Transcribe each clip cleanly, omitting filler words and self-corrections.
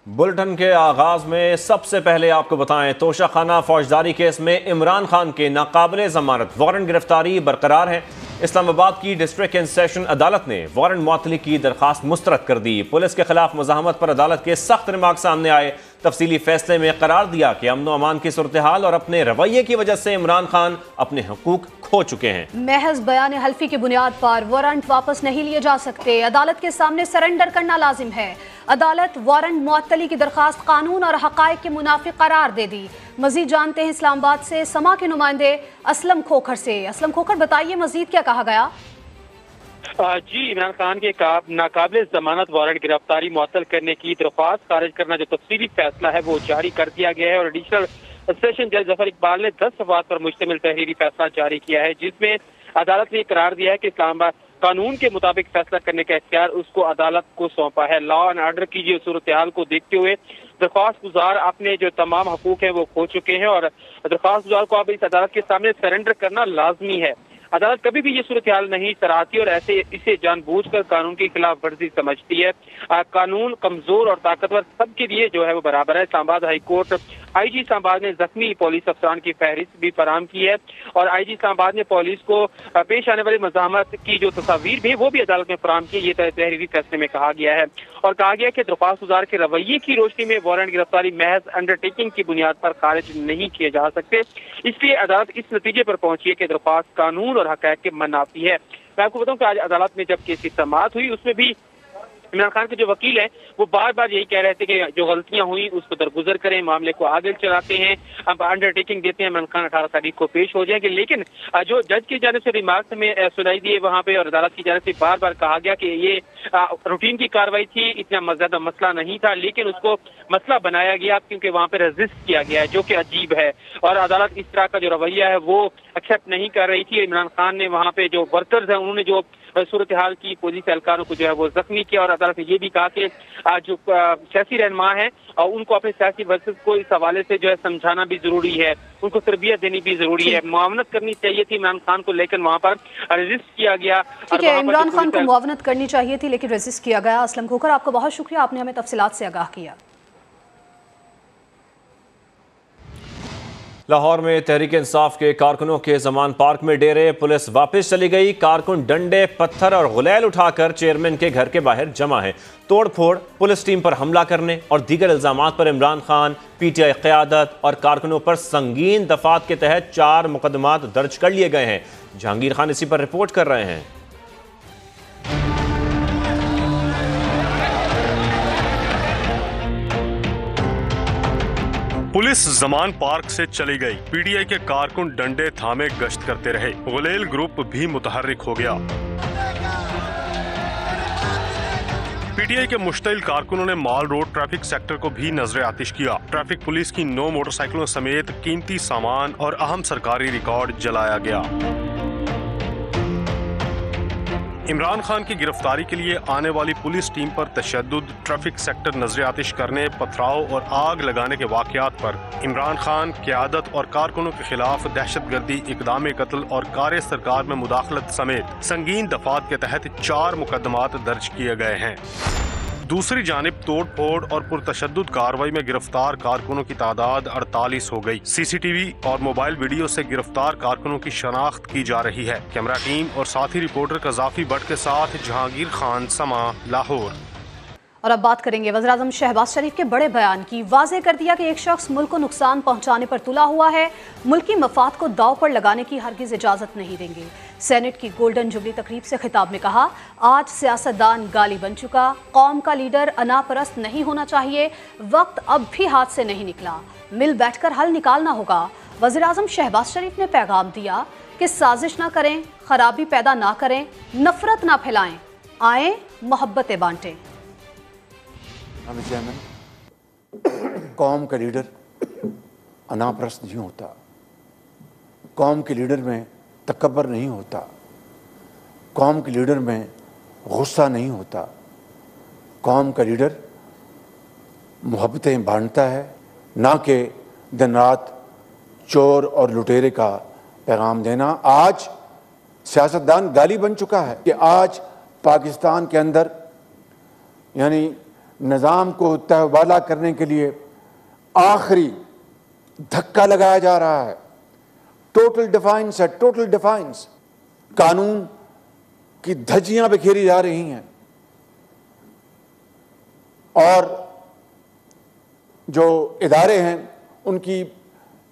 Bulletin के आगाज में सबसे पहले आपको बताएं, तोशाखाना फौजदारी केस में इमरान खान के नाकाबिले जमानत वारंट गिरफ्तारी बरकरार है। इस्लामाबाद की डिस्ट्रिक्ट एंड सेशन अदालत ने वारंट मुअत्तली की दरखास्त मुस्तरद कर दी। पुलिस के खिलाफ मज़ाहमत पर अदालत के सख्त रिमार्क सामने आए। तफसीली फैसले में करार दिया कि अमन अमान की सूरत हाल और अपने रवैये की वजह से इमरान खान अपने हुकूक खो चुके हैं। महज बयान हल्फी की बुनियाद पर वारंट वापस नहीं लिए जा सकते। अदालत के सामने सरेंडर करना लाजिम है। अदालत वारंट मुअत्तली की दरखास्त कानून और हक़ाइक़ के मुनाफिक करार दे दी। मजीद जानते हैं इस्लामाबाद से समा के नुमाइंदे असलम खोखर से। असलम खोखर, बताइए मजीद क्या कहा गया? जी, इमरान खान के नाकाबिल जमानत वारंट गिरफ्तारी मुअत्तल करने की दरख्वास्त खारिज करना जो तफसीली फैसला है वो जारी कर दिया गया है और एडिशनल सेशन जज जफर इकबाल ने 10 सवाल पर मुश्तमिल तहरीरी फैसला जारी किया है, जिसमें अदालत ने करार दिया है कि इस्लामाबाद कानून के मुताबिक फैसला करने का इख्तियार उसको अदालत को सौंपा है। लॉ एंड ऑर्डर की जो सूरत हाल को देखते हुए दरख्वास्त गुजार अपने जो तमाम हकूक हैं वो खो चुके हैं और दरख्वास्त गुजार को अब इस अदालत के सामने सरेंडर करना लाजमी है। अदालत कभी भी ये सूरत हाल नहीं सराहती और ऐसे इसे जानबूझकर कानून की खिलाफ वर्जी समझती है। कानून कमजोर और ताकतवर सबके लिए जो है वो बराबर है। Islamabad high court IG Islamabad ने जख्मी पुलिस अफसरान की फहरिस्त भी फराहम की है और IG इस्लामाबाद ने पुलिस को पेश आने वाली मज़ाहमत की जो तस्वीर भी वो भी अदालत में फराहम की। ये तहरीरी फैसले में कहा गया है और कहा गया कि दरख्वास्त गुजार के रवैये की रोशनी में वारंट गिरफ्तारी महज अंडरटेकिंग की बुनियाद पर खारिज नहीं किए जा सकते। इसलिए अदालत इस नतीजे पर पहुंची है कि दरख्वास्त कानून और हक़ाइक़ के मनाफी है। मैं आपको बताऊं कि आज अदालत में जब केस की समाअत हुई उसमें भी इमरान खान के जो वकील हैं वो बार बार यही कह रहे थे कि जो गलतियां हुई उसको दरगुजर करें, मामले को आगे चलाते हैं, अब अंडरटेकिंग देते हैं इमरान खान 18 तारीख को पेश हो जाएंगे। लेकिन जो जज की जानिब से रिमार्क्स में सुनाई दिए वहां पे और अदालत की जानिब से बार बार कहा गया कि ये रूटीन की कार्रवाई थी, इतना ज्यादा मसला नहीं था, लेकिन उसको मसला बनाया गया क्योंकि वहां पे रजिस्ट किया गया है, जो कि अजीब है। और अदालत इस तरह का जो रवैया है वो एक्सेप्ट नहीं कर रही थी। इमरान खान ने वहां पे जो वर्कर्स हैं उन्होंने जो सूरत हाल की पुलिस एहलकारों को जो है वो जख्मी किया और अदालत ने ये भी कहा कि जो सियासी रहनुमा है और उनको अपने सियासी वर्सेस को इस हवाले से जो है समझाना भी जरूरी है, उनको तरबियत देनी भी जरूरी है। मुआवनत करनी चाहिए थी इमरान खान को, लेकिन वहां पर रेजिस्ट किया गया। ठीक है, इमरान खान को मुआवनत करनी चाहिए थी लेकिन रेजिस्ट किया गया। असलम खोखर, आपका बहुत शुक्रिया, आपने हमें तफसीलात से आगाह किया। लाहौर में तहरीक इंसाफ के कारकुनों के जमान पार्क में डेरे, पुलिस वापस चली गई। कारकुन डंडे, पत्थर और गुलैल उठाकर चेयरमैन के घर के बाहर जमा है। तोड़ फोड़, पुलिस टीम पर हमला करने और दीगर इल्जामात पर इमरान खान, PTI क़यादत और कारकुनों पर संगीन दफात के तहत 4 मुकदमात दर्ज कर लिए गए हैं। जहांगीर खान इसी पर रिपोर्ट कर रहे हैं। पुलिस जमान पार्क से चली गई। PTI के कारकुन डंडे थामे गश्त करते रहे। गुलेल ग्रुप भी मुतहर्रिक हो गया। PTI के मुश्तिल कारकुनों ने माल रोड ट्रैफिक सेक्टर को भी नजर आतिश किया। ट्रैफिक पुलिस की 9 मोटरसाइकिलों समेत कीमती सामान और अहम सरकारी रिकॉर्ड जलाया गया। इमरान खान की गिरफ्तारी के लिए आने वाली पुलिस टीम पर तशद्दुद, ट्रैफिक सेक्टर नजर आतिश करने, पथराव और आग लगाने के वाकयात पर इमरान खान, क़यादत और कारकुनों के खिलाफ दहशतगर्दी, इक़दाम कत्ल और कार्य सरकार में मुदाखलत समेत संगीन दफात के तहत 4 मुकदमात दर्ज किए गए हैं। दूसरी जानिब तोड़ फोड़ और पुरतशद्दुद कार्रवाई में गिरफ्तार कारकुनों की तादाद 48 हो गई। CCTV और मोबाइल वीडियो से गिरफ्तार कारकुनों की शनाख्त की जा रही है। कैमरा टीम और साथी रिपोर्टर कज़ाफी भट्ट के साथ जहांगीर खान, समा, लाहौर। और अब बात करेंगे वज़ीर-ए-आज़म शहबाज शरीफ के बड़े बयान की। वाज़ेह कर दिया कि एक शख्स मुल्क को नुकसान पहुंचाने पर तुला हुआ है, मुल्की मफाद को दाव पर लगाने की हरगिज़ इजाज़त नहीं देंगे। सेनेट की गोल्डन जुबली तकरीब से खिताब में कहा, आज सियासतदान गाली बन चुका, कौम का लीडर अनापरस्त नहीं होना चाहिए, वक्त अब भी हाथ से नहीं निकला, मिल बैठकर हल निकालना होगा। वज़ीर-ए-आज़म शहबाज शरीफ ने पैगाम दिया कि साजिश ना करें, खराबी पैदा ना करें, नफरत ना फैलाएं, आए मोहब्बतें बांटें। कौम का लीडर अनापरस्त नहीं होता, कौम के लीडर में तकब्बर नहीं होता, कौम के लीडर में गुस्सा नहीं होता, कौम का लीडर मोहब्बतें बांटता है, ना कि दिन रात चोर और लुटेरे का पैगाम देना। आज सियासतदान गाली बन चुका है कि आज पाकिस्तान के अंदर यानी نظام کو تہوالا کرنے کے لیے آخری دھکا لگایا جا رہا ہے. ٹوٹل ڈیفائنس ہے, ٹوٹل ڈیفائنس. قانون کی دھجیاں بکھیری جا رہی ہیں اور جو ادارے ہیں ان کی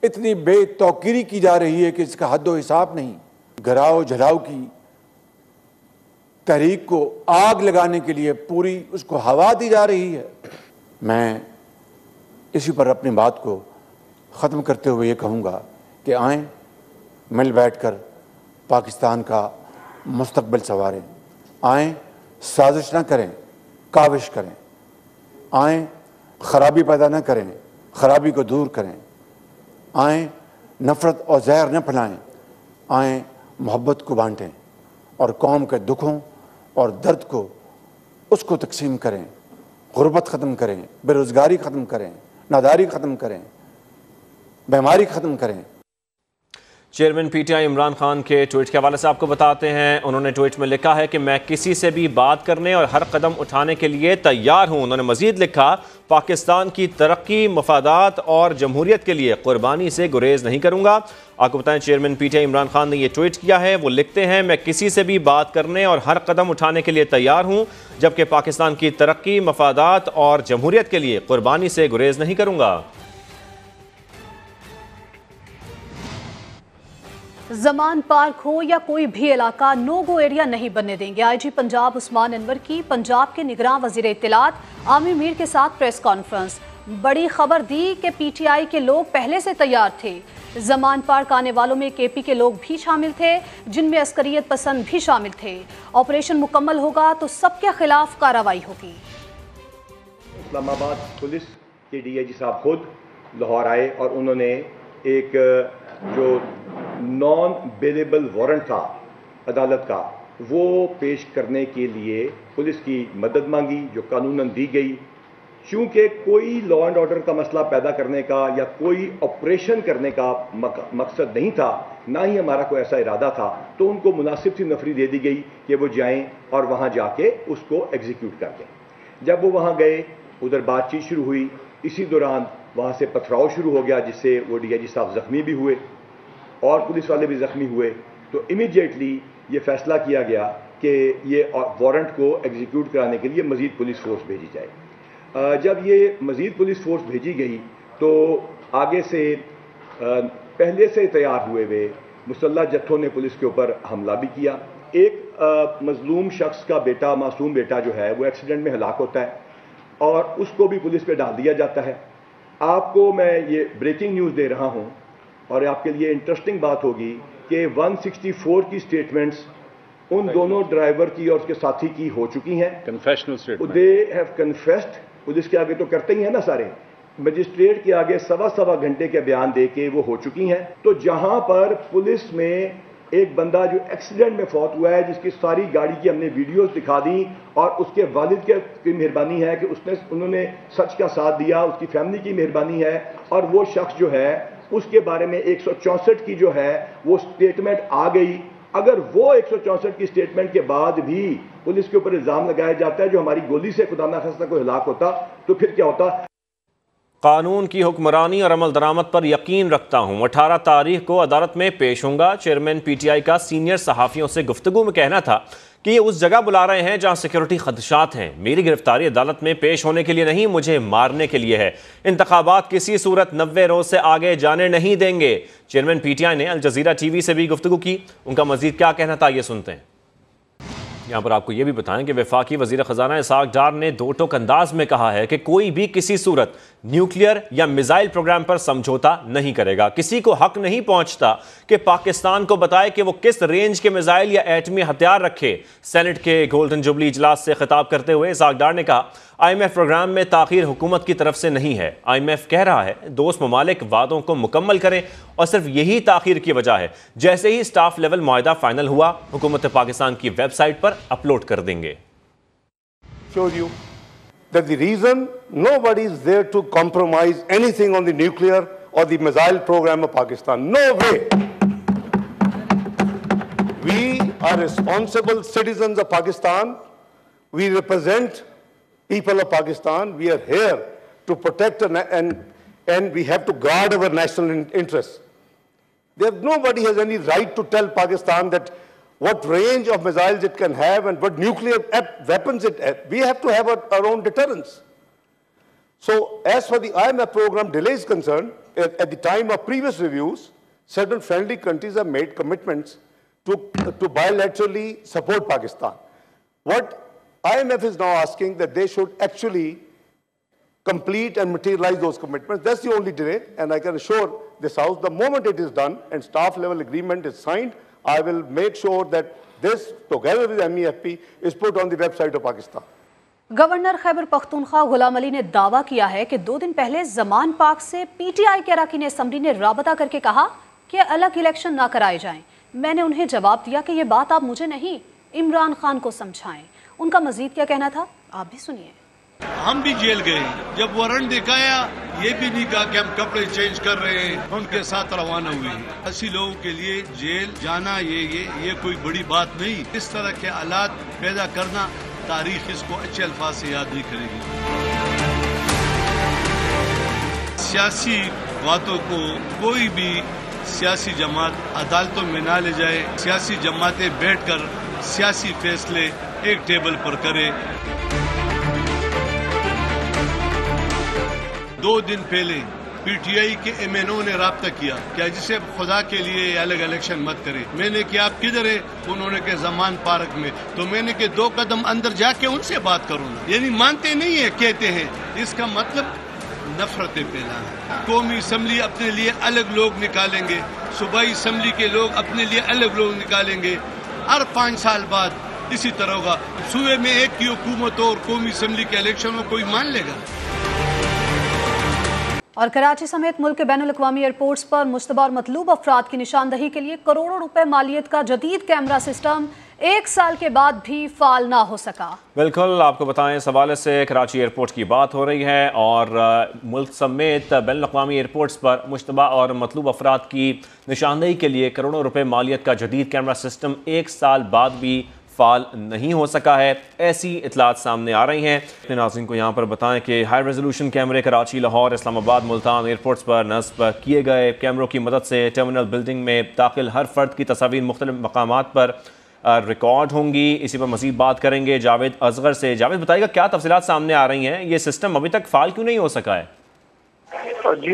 اتنی بے توقیری کی جا رہی ہے کہ اس کا حد و حساب نہیں. گھراؤ جھلاؤ کی تحریک کو آگ لگانے کے لیے پوری اس کو ہوا دی جا رہی ہے. میں اسی پر اپنی بات کو ختم کرتے ہوئے یہ کہوں گا کہ آئیں مل بیٹھ کر پاکستان کا مستقبل سنواریں. آئیں سازش نہ کریں, کاوش کریں. آئیں خرابی پیدا نہ کریں, خرابی کو دور کریں. آئیں نفرت اور زہر نہ پھیلائیں. آئیں محبت کو بانٹیں اور قوم کے دکھوں اور درد کو اس کو تقسیم کریں. غربت ختم کریں, بے روزگاری ختم کریں, ناداری ختم کریں, بیماری ختم کریں. Chairman P T I Imran Khan کے ٹویٹ کے حوالے سے آپ کو بتاتے ہیں. انہوں نے ٹویٹ میں لکھا ہے کہ میں کسی سے بھی بات کرنے اور ہر قدم اٹھانے کے لیے تیار ہوں. انہوں نے مزید لکھا پاکستان کی ترقی, مفادات اور جمہوریت کے لیے قربانی سے گریز نہیں کروں گا. آپ کو بتائیں chairman P T I Imran Khan نے یہ ٹویٹ کیا ہے. وہ لکھتے ہیں میں کسی سے بھی بات کرنے اور ہر قدم اٹھانے کے لیے تیار ہوں, جبکہ پاکستان کی ترقی, مفادات اور جمہوریت کے لیے قربانی سے گریز نہیں کروں گا. زمان پارک ہو یا کوئی بھی علاقہ نو گو ایریا نہیں بننے دیں گے. آئی جی پنجاب عثمان انور کی پنجاب کے نگراں وزیر اطلاعات عامر میر کے ساتھ پریس کانفرنس. بڑی خبر دی کہ پی ٹی آئی کے لوگ پہلے سے تیار تھے. زمان پارک آنے والوں میں کے پی کے لوگ بھی شامل تھے, جن میں عسکریت پسند بھی شامل تھے. آپریشن مکمل ہوگا تو سب کے خلاف کارروائی ہوگی. اسلام آباد پولیس کے ڈی آئی جی صاحب خود لاہور آئے اور انہوں نے ایک جو نان بیلیبل وارنٹ تھا عدالت کا وہ پیش کرنے کے لیے پولیس کی مدد مانگی, جو قانوناً دی گئی. چونکہ کوئی لا اینڈ آرڈر کا مسئلہ پیدا کرنے کا یا کوئی آپریشن کرنے کا مقصد نہیں تھا, نہ ہی ہمارا کوئی ایسا ارادہ تھا, تو ان کو مناسب سی نفری دے دی گئی کہ وہ جائیں اور وہاں جا کے اس کو ایگزیکیوٹ کر دیں. جب وہ وہاں گئے ادھر بات چیت شروع ہوئی. اسی دوران وہاں سے پتھراؤ شروع ہو گیا, جس سے وہ ڈی آئی جی صاحب زخمی بھی ہوئے اور پولیس والے بھی زخمی ہوئے. تو امیڈیٹلی یہ فیصلہ کیا گیا کہ یہ وارنٹ کو ایگزیکیوٹ کرانے کے لیے مزید پولیس فورس بھیجی جائے. جب یہ مزید پولیس فورس بھیجی گئی تو آگے سے پہلے سے تیار ہوئے ہوئے مسلح جتھوں نے پولیس کے اوپر حملہ بھی کیا. ایک مظلوم شخص کا بیٹا, معصوم بیٹا جو ہے وہ ایکسیڈنٹ میں ہلاک ہوتا ہے اور اس کو بھی پولیس پہ ڈال دیا جاتا ہے. آپ کو میں یہ بریکنگ نیوز دے رہا ہوں اور آپ کے لیے انٹرسٹنگ بات ہوگی کہ 164 کی سٹیٹمنٹس ان دونوں ڈرائیور کی اور اس کے ساتھی کی ہو چکی ہیں. Confessional statement they have confessed. Police کے آگے تو کرتے ہی ہیں نا سارے, مجسٹریٹ کے آگے سوا گھنٹے کے بیان دے کے وہ ہو چکی ہیں. تو جہاں پر پولیس میں ایک بندہ جو ایکسیڈنٹ میں فوت ہوا ہے, جس کی ساری گاڑی کی ہم نے ویڈیوز دکھا دی اور اس کے والد کی مہربانی ہے کہ انہوں نے سچ کا ساتھ دیا, اس کی فیملی کی مہربانی ہے, اور وہ شخص جو ہے اس کے بارے میں 164 کی جو ہے وہ سٹیٹمنٹ آ گئی. اگر وہ 164 کی سٹیٹمنٹ کے بعد بھی پولیس کے اوپر الزام لگایا جاتا ہے جو ہماری گولی سے خدا نخواستہ کوئی ہلاک ہوتا, تو پھر کیا ہوتا؟ قانون کی حکمرانی اور عمل درآمد پر یقین رکھتا ہوں. 18 تاریخ کو عدالت میں پیش ہوں گا. چیئرمین پی ٹی آئی کا سینئر صحافیوں سے گفتگو میں کہنا تھا کہ یہ اس جگہ بلا رہے ہیں جہاں سیکیورٹی خدشات ہیں. میری گرفتاری عدالت میں پیش ہونے کے لیے نہیں, مجھے مارنے کے لیے ہے. انتخابات کسی صورت 90 روز سے آگے جانے نہیں دیں گے. چیئرمین پی ٹی آئی نے الجزیرہ ٹی وی سے بھی گفتگو کی. ان کا مزید کیا کہنا تھا یہ سنتے ہیں. یہاں پر آپ کو یہ بھی بتائیں کہ وفاقی وزیر خزانہ اسحاق ڈار نے دو ٹوک انداز میں کہا ہے کہ کوئی بھی کسی صورت نیوکلیئر یا میزائل پروگرام پر سمجھوتا نہیں کرے گا. کسی کو حق نہیں پہنچتا کہ پاکستان کو بتائے کہ وہ کس رینج کے میزائل یا ایٹمی ہتھیار رکھے. سینٹ کے گولڈن جوبلی اجلاس سے خطاب کرتے ہوئے اسحاق ڈار نے کہا آئی ایم ایف پروگرام میں تاخیر حکومت کی طرف سے نہیں ہے. آئی ایم ایف کہہ رہا ہے دوست ممالک وعدوں کو مکمل کریں اور صرف یہی تاخیر کی وجہ ہے. جیسے ہی سٹاف لیول معاہدہ فائنل ہوا حکومت پاکستان کی ویب سائٹ پر اپلوڈ کر دیں گے. Show you that the reason nobody is there to compromise anything on the nuclear or the missile program of Pakistan. No way. We are responsible citizens of Pakistan. We represent people of Pakistan, we are here to protect and we have to guard our national interests. Nobody has any right to tell Pakistan that what range of missiles it can have and what nuclear weapons it has. We have to have our own deterrence. So as for the IMF program delay is concerned, at the time of previous reviews, certain friendly countries have made commitments to bilaterally support Pakistan. What IMF is now asking that they should actually complete and materialize those commitments. That's the only delay, and I can assure this House, the moment it is done and staff level agreement is signed, I will make sure that this, together with MEFP, is put on the website of Pakistan. Governor Khyber Pakhtunkhwa Ghulam Ali ने दावा किया है कि 2 दिन पहले जमान पाक से PTI के अरकान असम्बली ने राबता करके कहा कि अलग इलेक्शन ना कराए जाएं। मैंने उन्हें जवाब दिया कि ये बात आप मुझे नहीं, इमरान खान को समझाएं। उनका मजीद क्या कहना था, आप भी सुनिए। हम भी जेल गए, जब वारंट दिखाया ये भी नहीं कहा कि हम कपड़े चेंज कर रहे हैं, उनके साथ रवाना हुए। ऐसी लोगों के लिए जेल जाना ये कोई बड़ी बात नहीं। इस तरह के हालात पैदा करना, तारीख इसको अच्छे अल्फाज से याद नहीं करेगी। सियासी बातों को कोई भी सियासी जमात अदालतों में ना ले जाए। सियासी जमातें बैठकर सियासी फैसले एक टेबल पर करे। 2 दिन पहले PTI के MNO ने राब्ता किया कि जिसे खुदा के लिए अलग इलेक्शन मत करे। मैंने कि आप किधर है, उन्होंने के जमान पार्क में। तो मैंने कि 2 कदम अंदर जाके उनसे बात करूँ, यानी मानते नहीं है, कहते हैं। इसका मतलब नफरतें फैलाना। कौमी असम्बली अपने लिए अलग लोग निकालेंगे, सूबाई असम्बली के लोग अपने लिए अलग लोग निकालेंगे। हर 5 साल बाद इसी तरह होगा। सूबे में एक की हुकूमत और कौमी असम्बली के इलेक्शन को कोई मान लेगा? और कराची समेत मुल्क के बैनुल-अक़वामी एयरपोर्ट्स पर मुश्तबा और मतलूब अफराद की निशानदही के लिए करोड़ों रुपए मालियत का जदीद कैमरा सिस्टम 1 साल के बाद भी फाल ना हो सका। बिल्कुल, आपको बताएं इस हवाले से कराची एयरपोर्ट की बात हो रही है और मुल्क समेत बैनुल-अक़वामी एयरपोर्ट्स पर मुश्तबा और मतलूब अफराद की निशानदही के लिए करोड़ों रुपए मालियत का जदीद कैमरा सिस्टम 1 साल बाद भी फाल नहीं हो सका है। ऐसी इतलात सामने आ रही हैं। अपने नाज़रीन को यहाँ पर बताएं कि हाई रेजोल्यूशन कैमरे कराची, लाहौर, इस्लामाबाद, मुल्तान एयरपोर्ट्स पर नस्ब किए गए कैमरों की मदद से टर्मिनल बिल्डिंग में दाखिल हर फर्द की तस्वीर मुख्तलिफ मकामात पर रिकॉर्ड होंगी। इसी पर मज़ीद बात करेंगे जावेद असगर से। जावेद, बताइएगा क्या तफसीलात सामने आ रही हैं, ये सिस्टम अभी तक फाल क्यों नहीं हो सका है? जी,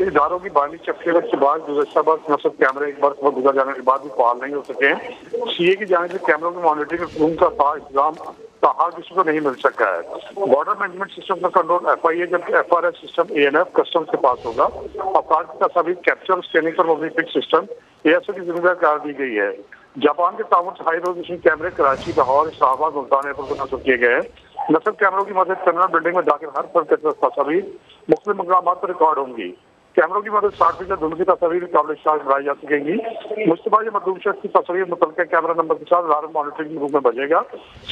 इदारों की बानी चक्के के बाद गुज़श्ता बार नस्ब कैमरे एक बार गुजर जाने के बाद भी फाल नहीं हो सके हैं। CA की जाने से कैमरों की मॉनिटरिंग का इंतजाम ताहाल किसी को नहीं मिल सका है। बॉर्डर मैनेजमेंट सिस्टम का कंट्रोल FIA जबकि FRS सिस्टम ANF कस्टम्स के पास होगा। अफराद की तस्वीर कैप्चर स्कैनिंग पर मबनी पिक सिस्टम ASO की जिम्मेदारी करार दी गई है। जापान के ताउन से हाई रेजोल्यूशन कैमरे कराची, लाहौर, इस्लामाबाद, मुल्तान एयरपोर्ट पर नस्ब किए गए हैं। नस्ब कैमरों की मदद टर्मिनल बिल्डिंग में दाखिल हर फर्द की तस्वीर मुख्तलिफ मकामात पर रिकॉर्ड होंगी। कैमरों की मदद 60% धुंध की तस्वीर काबिल शाह बनाई जा सकेंगी। मुश्तबा या मतलूब शख्स की तस्वीर मुतल्लिका कैमरा नंबर के साथ अलार्म मॉनिटरिंग रूम में बजेगा।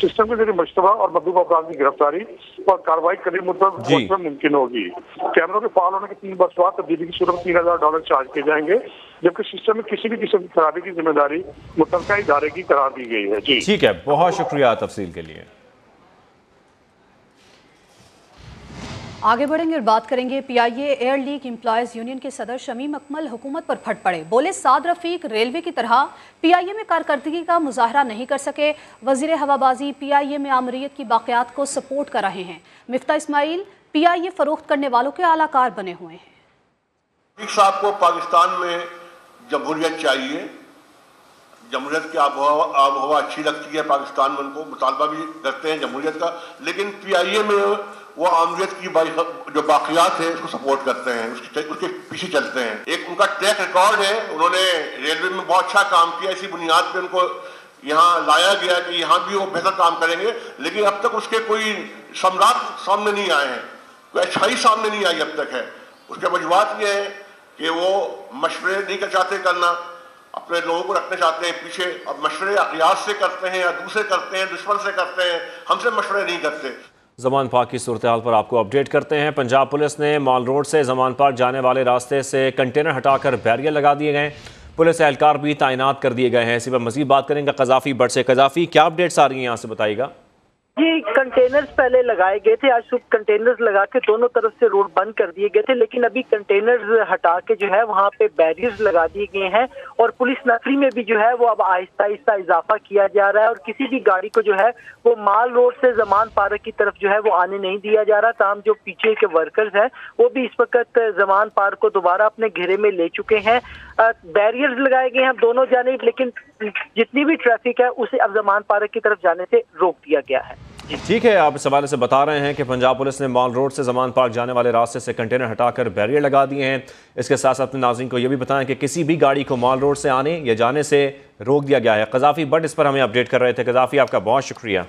सिस्टम के जरिए मुश्तबा और मतलूब अफराद की गिरफ्तारी और कार्रवाई करीब मुद्दत में मुमकिन होगी। कैमरों के फाल होने के 3 वर्ष बाद तब्दीली की सूरत में $3000 चार्ज किए जाएंगे, जबकि सिस्टम में किसी भी किस्म की खराबी की जिम्मेदारी मुतल्लिका इदारे की करार दी गई है। जी ठीक है, बहुत शुक्रिया तफसील के लिए। आगे बढ़ेंगे और बात करेंगे PIA air league employees union के सदर शमीम अकमल हुकूमत पर फट पड़े। बोले साद रफीक रेलवे की तरह PIA में कारकर्दगी का मुजाहरा नहीं कर सके। वज़ीर हवाबाजी PIA में आमरीत की बाक़ियात को सपोर्ट कर रहे हैं। मिफ्ता इस्माइल PIA फरोख्त करने वालों के आलाकार बने हुए हैं। रफीक साहब को पाकिस्तान में जमहूरियत चाहिए, जमहूरियत की आब हवा अच्छी लगती है, पाकिस्तान में उनको मुतालबा भी करते हैं जमहूरियत का, लेकिन PIA में वो आमरीत की जो बाक़ियात है उसको सपोर्ट करते हैं, उसके पीछे चलते हैं। एक उनका ट्रैक रिकॉर्ड है, उन्होंने रेलवे में बहुत अच्छा काम किया, इसी बुनियाद पे उनको यहाँ लाया गया कि यहाँ भी वो बेहतर काम करेंगे, लेकिन अब तक उसके कोई समरात सामने नहीं आए हैं, कोई अच्छाई सामने नहीं आई अब तक है। उसके वजूहत ये है कि वो मशवरे नहीं चाहते करना, अपने लोगों को रखना चाहते हैं पीछे। अब मशवरे अक़ियास से करते हैं या दूसरे करते हैं, दुश्मन से करते हैं, हमसे मशवरे नहीं करते। ज़मान पार्क की सूरत हाल पर आपको अपडेट करते हैं। पंजाब पुलिस ने मॉल रोड से ज़मान पार्क जाने वाले रास्ते से कंटेनर हटाकर बैरियर लगा दिए गए। पुलिस एहलकार भी तैनात कर दिए गए हैं। इसी पर मज़ीद बात करेंगे कज़ाफ़ी बट से। कज़ाफ़ी, क्या अपडेट्स आ रही हैं यहाँ से, बताइएगा। جی کنٹینرز پہلے لگائے گئے تھے، آج صبح کنٹینرز لگا کے دونوں طرف سے روڈ بند کر دیے گئے تھے، لیکن ابھی کنٹینرز ہٹا کے جو ہے وہاں پہ بیریئرز لگا دیے گئے ہیں اور پولیس نفری میں بھی جو ہے وہ اب آہستہ آہستہ اضافہ کیا جا رہا ہے اور کسی بھی گاڑی کو جو ہے وہ مال روڈ سے زمان پارک کی طرف جو ہے وہ آنے نہیں دیا جا رہا۔ تاہم جو پیچھے کے ورکرز ہیں وہ بھی اس وقت زمان پارک کو دوبارہ اپنے گھیرے میں لے چکے ہیں۔ بیریئرز لگائے گئے ہیں دونوں جانب، لیکن جتنی بھی ٹریفک ہے اسے اب زمان پارک کی طرف جانے سے روک دیا گیا ہے۔ ٹھیک ہے، آپ اس حوالے سے بتا رہے ہیں کہ پنجاب پولیس نے مال روڈ سے زمان پارک جانے والے راستے سے کنٹینر ہٹا کر بیریئر لگا دیے ہیں۔ اس کے ساتھ ساتھ اپنے ناظرین کو یہ بھی بتائیں کہ کسی بھی گاڑی کو مال روڈ سے آنے یا جانے سے روک دیا گیا ہے۔ قذافی بٹ اس پر ہمیں اپڈیٹ کر رہے تھے۔ قذافی آپ کا بہت شکریہ۔